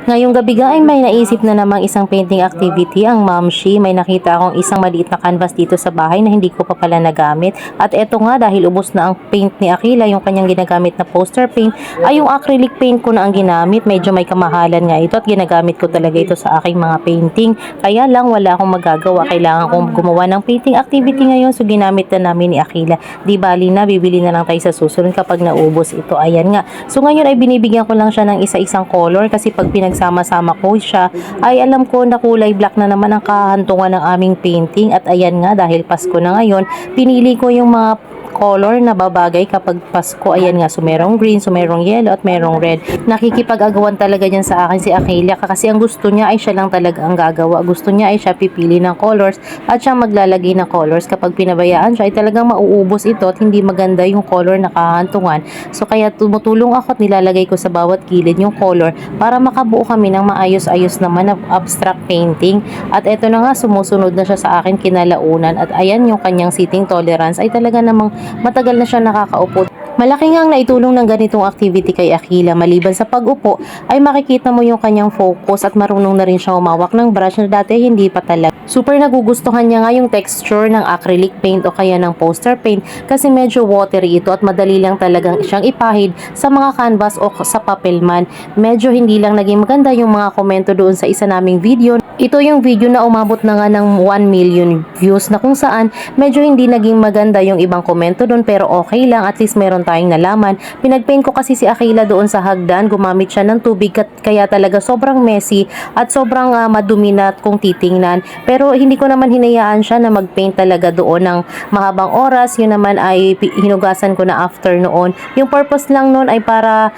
Ngayong gabi nga ay may naisip na namang isang painting activity ang Mamshi. May nakita akong isang maliit na canvas dito sa bahay na hindi ko pa pala nagamit. At eto nga, dahil ubos na ang paint ni Akila, yung kanyang ginagamit na poster paint, ay yung acrylic paint ko na ang ginamit. Medyo may kamahalan nga ito at ginagamit ko talaga ito sa aking mga painting. Kaya lang wala akong magagawa. Kailangan kong gumawa ng painting activity ngayon, so ginamit na namin ni Akila. Di bali na, bibili na lang tayo sa susunod kapag naubos ito. Ayan nga. So ngayon ay binibigyan ko lang siya ng isa-isang color kasi pag pinagsama-sama ko siya ay alam ko na kulay black na naman ang kahantungan ng aming painting. At ayan nga, dahil Pasko na ngayon, pinili ko yung mga color na babagay kapag Pasko. Ayan nga, so merong green, so merong yellow at merong red. Nakikipag-agawan talaga niyan sa akin si Akila kasi ang gusto niya ay siya lang talaga ang gagawa. Gusto niya ay siya pipili ng colors at siya maglalagay ng colors. Kapag pinabayaan siya ay talagang mauubos ito at hindi maganda yung color na kahantungan. So kaya tumutulong ako at nilalagay ko sa bawat gilid yung color para makabuo kami ng maayos-ayos naman na abstract painting. At eto na nga, sumusunod na siya sa akin kinalaunan at ayan yung kanyang sitting tolerance ay talaga namang matagal na siya nakakaupo. Malaki nga ang naitulong ng ganitong activity kay Akila. Maliban sa pag-upo, ay makikita mo yung kanyang focus at marunong na rin siya umawak ng brush na dati hindi pa talaga. Super nagugustuhan niya nga yung texture ng acrylic paint o kaya ng poster paint kasi medyo watery ito at madali lang talagang siyang ipahid sa mga canvas o sa papel man. Medyo hindi lang naging maganda yung mga komento doon sa isa naming video. Ito yung video na umabot na nga ng 1 million views na kung saan medyo hindi naging maganda yung ibang komento doon pero okay lang, at least meron tayong nalaman. Pinagpaint ko kasi si Akila doon sa hagdan, gumamit siya ng tubig kaya talaga sobrang messy at sobrang madumi na kung titingnan. Pero hindi ko naman hinayaan siya na magpaint talaga doon ng mahabang oras. Yun naman ay hinugasan ko na after noon. Yung purpose lang noon ay para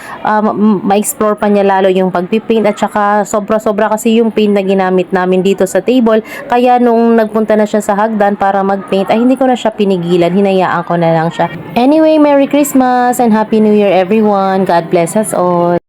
ma-explore pa niya lalo yung pagpipaint at saka sobra-sobra kasi yung paint na ginamit namin dito sa table. Kaya nung nagpunta na siya sa hagdan para magpaint ay hindi ko na siya pinigilan, hinayaan ko na lang siya. Anyway, Merry Christmas and Happy New Year everyone. God bless us all.